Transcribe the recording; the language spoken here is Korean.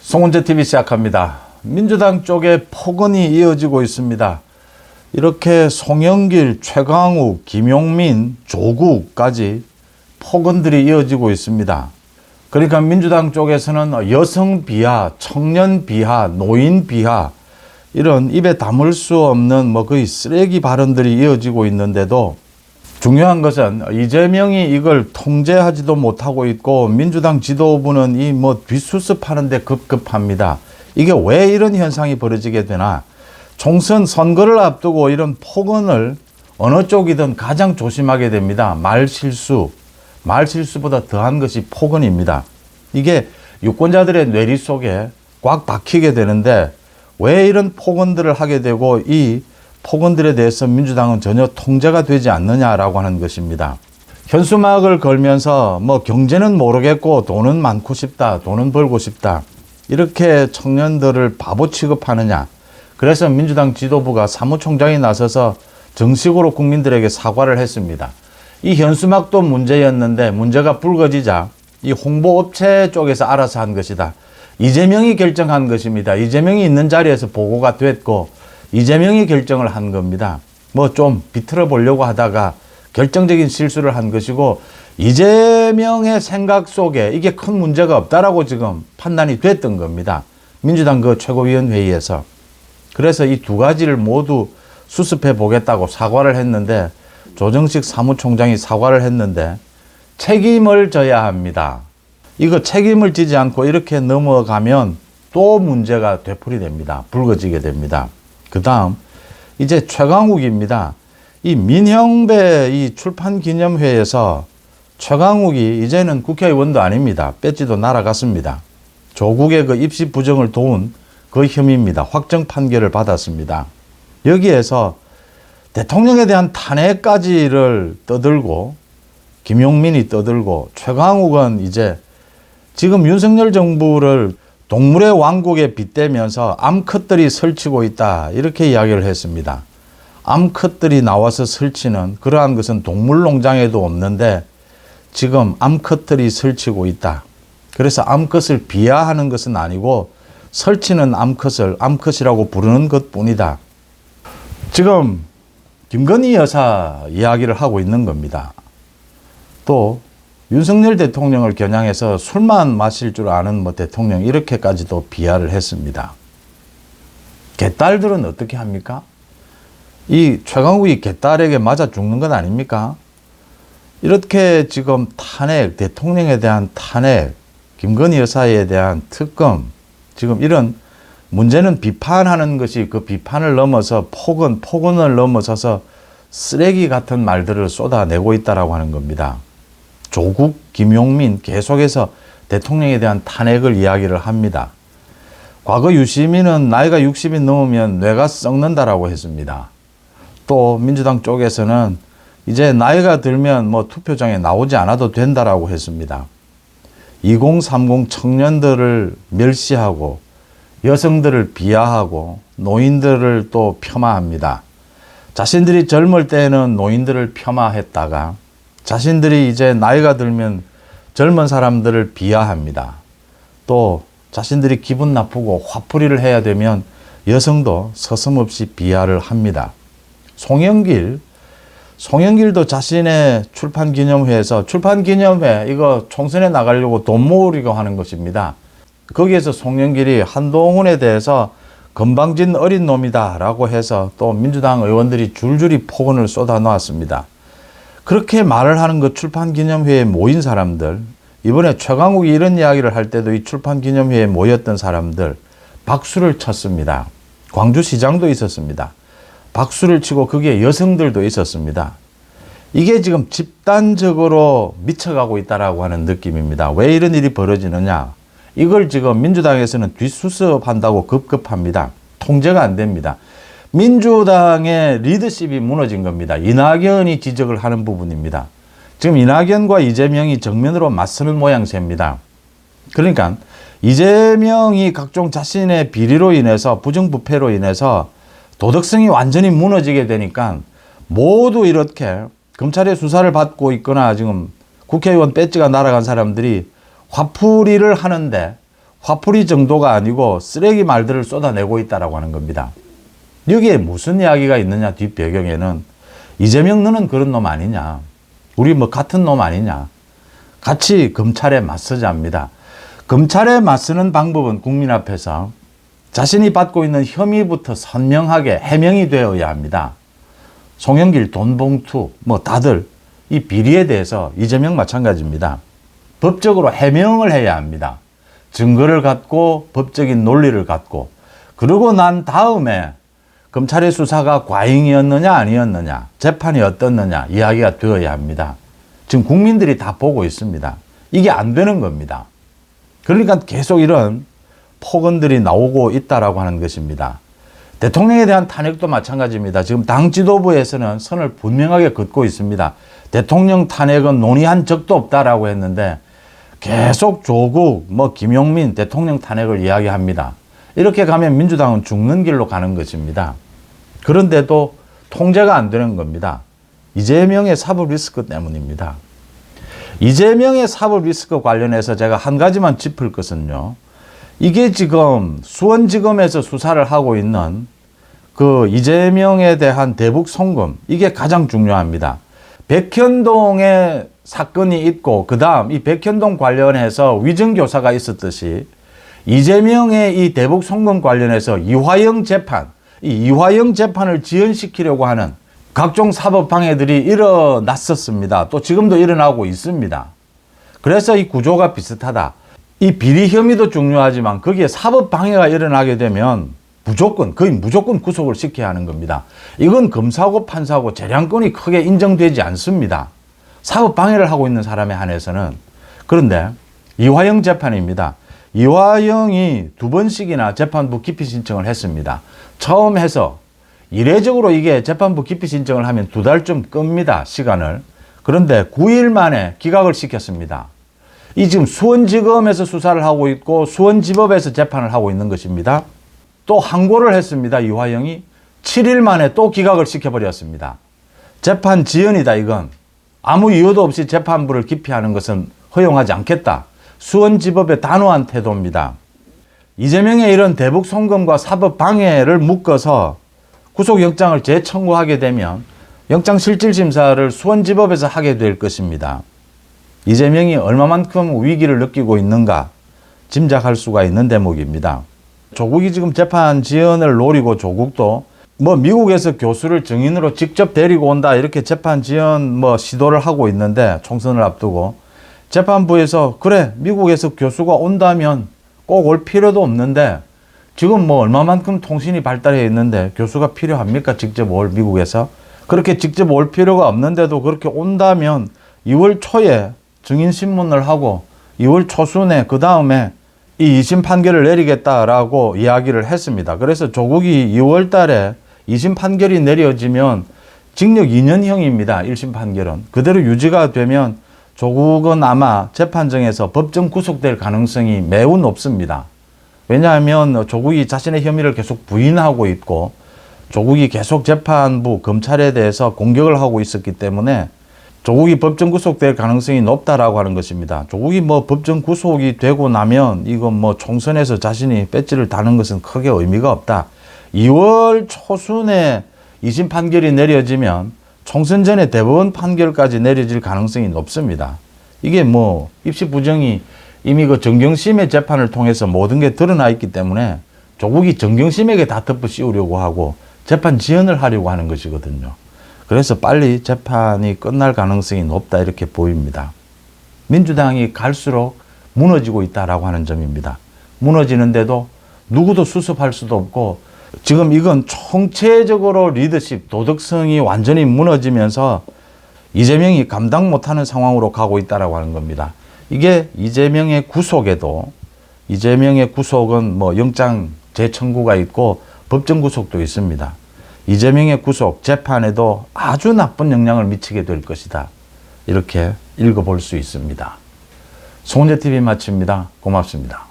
송은재 TV 시작합니다. 민주당 쪽에 폭언이 이어지고 있습니다. 이렇게 송영길, 최강욱, 김용민, 조국까지 폭언들이 이어지고 있습니다. 그러니까 민주당 쪽에서는 여성 비하, 청년 비하, 노인 비하 이런 입에 담을 수 없는 거의 쓰레기 발언들이 이어지고 있는데도 중요한 것은 이재명이 이걸 통제하지도 못하고 있고 민주당 지도부는 이 뒷수습하는데 급급합니다. 이게 왜 이런 현상이 벌어지게 되나? 총선 선거를 앞두고 이런 폭언을 어느 쪽이든 가장 조심하게 됩니다. 말실수보다 더한 것이 폭언입니다. 이게 유권자들의 뇌리 속에 꽉 박히게 되는데 왜 이런 폭언들을 하게 되고 이 폭언들에 대해서 민주당은 전혀 통제가 되지 않느냐라고 하는 것입니다. 현수막을 걸면서 경제는 모르겠고 돈은 많고 싶다, 돈은 벌고 싶다 이렇게 청년들을 바보 취급하느냐. 그래서 민주당 지도부가 사무총장이 나서서 정식으로 국민들에게 사과를 했습니다. 이 현수막도 문제였는데 문제가 불거지자 이 홍보업체 쪽에서 알아서 한 것이다. 이재명이 결정한 것입니다. 이재명이 있는 자리에서 보고가 됐고 이재명이 결정을 한 겁니다. 좀 비틀어 보려고 하다가 결정적인 실수를 한 것이고 이재명의 생각 속에 이게 큰 문제가 없다라고 지금 판단이 됐던 겁니다. 민주당 최고위원회의에서. 그래서 이 두 가지를 모두 수습해 보겠다고 사과를 했는데 조정식 사무총장이 사과를 했는데 책임을 져야 합니다. 이거 책임을 지지 않고 이렇게 넘어가면 또 문제가 되풀이됩니다. 불거지게 됩니다. 그 다음 이제 최강욱입니다. 이 민형배 이 출판기념회에서 최강욱이 이제는 국회의원도 아닙니다. 배지도 날아갔습니다. 조국의 입시 부정을 도운 그 혐의입니다. 확정 판결을 받았습니다. 여기에서 대통령에 대한 탄핵까지를 떠들고 김용민이 떠들고 최강욱은 이제 지금 윤석열 정부를 동물의 왕국에 빗대면서 암컷들이 설치고 있다 이렇게 이야기를 했습니다. 암컷들이 나와서 설치는 그러한 것은 동물농장에도 없는데 지금 암컷들이 설치고 있다. 그래서 암컷을 비하하는 것은 아니고 설치는 암컷을 암컷이라고 부르는 것뿐이다. 지금 김건희 여사 이야기를 하고 있는 겁니다. 또 윤석열 대통령을 겨냥해서 술만 마실 줄 아는 대통령 이렇게까지도 비하를 했습니다. 개딸들은 어떻게 합니까? 이 최강욱이 개딸에게 맞아 죽는 건 아닙니까? 이렇게 지금 탄핵, 대통령에 대한 탄핵, 김건희 여사에 대한 특검, 지금 이런 문제는 비판하는 것이 그 비판을 넘어서 폭언을 넘어서서 쓰레기 같은 말들을 쏟아내고 있다라고 하는 겁니다. 조국, 김용민 계속해서 대통령에 대한 탄핵을 이야기를 합니다. 과거 유시민은 나이가 60이 넘으면 뇌가 썩는다라고 했습니다. 또 민주당 쪽에서는 이제 나이가 들면 투표장에 나오지 않아도 된다라고 했습니다. 2030 청년들을 멸시하고 여성들을 비하하고 노인들을 또 폄하합니다. 자신들이 젊을 때에는 노인들을 폄하했다가 자신들이 이제 나이가 들면 젊은 사람들을 비하합니다. 또 자신들이 기분 나쁘고 화풀이를 해야 되면 여성도 서슴없이 비하를 합니다. 송영길도 자신의 출판기념회에서 출판기념회 이거 총선에 나가려고 돈 모으려고 하는 것입니다. 거기에서 송영길이 한동훈에 대해서 건방진 어린 놈이다 라고 해서 또 민주당 의원들이 줄줄이 폭언을 쏟아놓았습니다. 그렇게 말을 하는 출판기념회에 모인 사람들, 이번에 최강욱이 이런 이야기를 할 때도 이 출판기념회에 모였던 사람들 박수를 쳤습니다. 광주시장도 있었습니다. 박수를 치고 거기에 여성들도 있었습니다. 이게 지금 집단적으로 미쳐가고 있다라고 하는 느낌입니다. 왜 이런 일이 벌어지느냐? 이걸 지금 민주당에서는 뒷수습한다고 급급합니다. 통제가 안 됩니다. 민주당의 리더십이 무너진 겁니다. 이낙연이 지적을 하는 부분입니다. 지금 이낙연과 이재명이 정면으로 맞서는 모양새입니다. 그러니까 이재명이 각종 자신의 비리로 인해서 부정부패로 인해서 도덕성이 완전히 무너지게 되니까 모두 이렇게 검찰의 수사를 받고 있거나 지금 국회의원 배지가 날아간 사람들이 화풀이를 하는데 화풀이 정도가 아니고 쓰레기 말들을 쏟아내고 있다라고 하는 겁니다. 여기에 무슨 이야기가 있느냐, 뒷배경에는 이재명 너는 그런 놈 아니냐, 우리 뭐 같은 놈 아니냐, 같이 검찰에 맞서자 합니다. 검찰에 맞서는 방법은 국민 앞에서 자신이 받고 있는 혐의부터 선명하게 해명이 되어야 합니다. 송영길, 돈봉투, 뭐 다들 이 비리에 대해서 이재명 마찬가지입니다. 법적으로 해명을 해야 합니다. 증거를 갖고 법적인 논리를 갖고, 그러고 난 다음에 검찰의 수사가 과잉이었느냐 아니었느냐, 재판이 어떻느냐 이야기가 되어야 합니다. 지금 국민들이 다 보고 있습니다. 이게 안 되는 겁니다. 그러니까 계속 이런 폭언들이 나오고 있다라고 하는 것입니다. 대통령에 대한 탄핵도 마찬가지입니다. 지금 당 지도부에서는 선을 분명하게 긋고 있습니다. 대통령 탄핵은 논의한 적도 없다라고 했는데 계속 조국, 김용민 대통령 탄핵을 이야기합니다. 이렇게 가면 민주당은 죽는 길로 가는 것입니다. 그런데도 통제가 안 되는 겁니다. 이재명의 사법 리스크 때문입니다. 이재명의 사법 리스크 관련해서 제가 한 가지만 짚을 것은요, 이게 지금 수원지검에서 수사를 하고 있는 그 이재명에 대한 대북 송금, 이게 가장 중요합니다. 백현동에 사건이 있고, 그 다음 이 백현동 관련해서 위정교사가 있었듯이 이재명의 이 대북 송금 관련해서 이화영 재판, 이 이화영 재판을 지연시키려고 하는 각종 사법 방해들이 일어났었습니다. 또 지금도 일어나고 있습니다. 그래서 이 구조가 비슷하다. 이 비리 혐의도 중요하지만 거기에 사법 방해가 일어나게 되면 거의 무조건 구속을 시켜야 하는 겁니다. 이건 검사고 판사고 재량권이 크게 인정되지 않습니다. 사법 방해를 하고 있는 사람에 한해서는. 그런데 이화영 재판입니다. 이화영이 2번씩이나 재판부 기피 신청을 했습니다. 처음 해서 이례적으로 이게 재판부 기피 신청을 하면 2달쯤 끕니다, 시간을. 그런데 9일 만에 기각을 시켰습니다. 이 지금 수원지검에서 수사를 하고 있고 수원지법에서 재판을 하고 있는 것입니다. 또 항고를 했습니다. 이화영이 7일 만에 또 기각을 시켜버렸습니다. 재판 지연이다, 이건. 아무 이유도 없이 재판부를 기피하는 것은 허용하지 않겠다. 수원지법의 단호한 태도입니다. 이재명의 이런 대북 송금과 사법 방해를 묶어서 구속영장을 재청구하게 되면 영장실질심사를 수원지법에서 하게 될 것입니다. 이재명이 얼마만큼 위기를 느끼고 있는가 짐작할 수가 있는 대목입니다. 조국이 지금 재판 지연을 노리고, 조국도 미국에서 교수를 증인으로 직접 데리고 온다, 이렇게 재판 지연 시도를 하고 있는데, 총선을 앞두고 재판부에서 그래 미국에서 교수가 온다면 꼭 올 필요도 없는데, 지금 얼마만큼 통신이 발달해 있는데 교수가 필요합니까? 직접 올 미국에서? 그렇게 직접 올 필요가 없는데도 그렇게 온다면 2월 초에 증인신문을 하고 2월 초순에 그 다음에 이 2심 판결을 내리겠다라고 이야기를 했습니다. 그래서 조국이 2월 달에 2심 판결이 내려지면 징역 2년형입니다. 1심 판결은. 그대로 유지가 되면 조국은 아마 재판정에서 법정 구속될 가능성이 매우 높습니다. 왜냐하면 조국이 자신의 혐의를 계속 부인하고 있고, 조국이 계속 재판부, 검찰에 대해서 공격을 하고 있었기 때문에 조국이 법정 구속될 가능성이 높다라고 하는 것입니다. 조국이 법정 구속이 되고 나면 이건 총선에서 자신이 배지를 다는 것은 크게 의미가 없다. 2월 초순에 2심 판결이 내려지면 총선 전에 대법원 판결까지 내려질 가능성이 높습니다. 이게 입시 부정이 이미 그 정경심의 재판을 통해서 모든 게 드러나 있기 때문에 조국이 정경심에게 다 덮어 씌우려고 하고 재판 지연을 하려고 하는 것이거든요. 그래서 빨리 재판이 끝날 가능성이 높다, 이렇게 보입니다. 민주당이 갈수록 무너지고 있다라고 하는 점입니다. 무너지는데도 누구도 수습할 수도 없고, 지금 이건 총체적으로 리더십, 도덕성이 완전히 무너지면서 이재명이 감당 못하는 상황으로 가고 있다라고 하는 겁니다. 이게 이재명의 구속에도, 이재명의 구속은 영장 재청구가 있고 법정 구속도 있습니다. 이재명의 구속, 재판에도 아주 나쁜 영향을 미치게 될 것이다, 이렇게 읽어볼 수 있습니다. 송은재TV 마칩니다. 고맙습니다.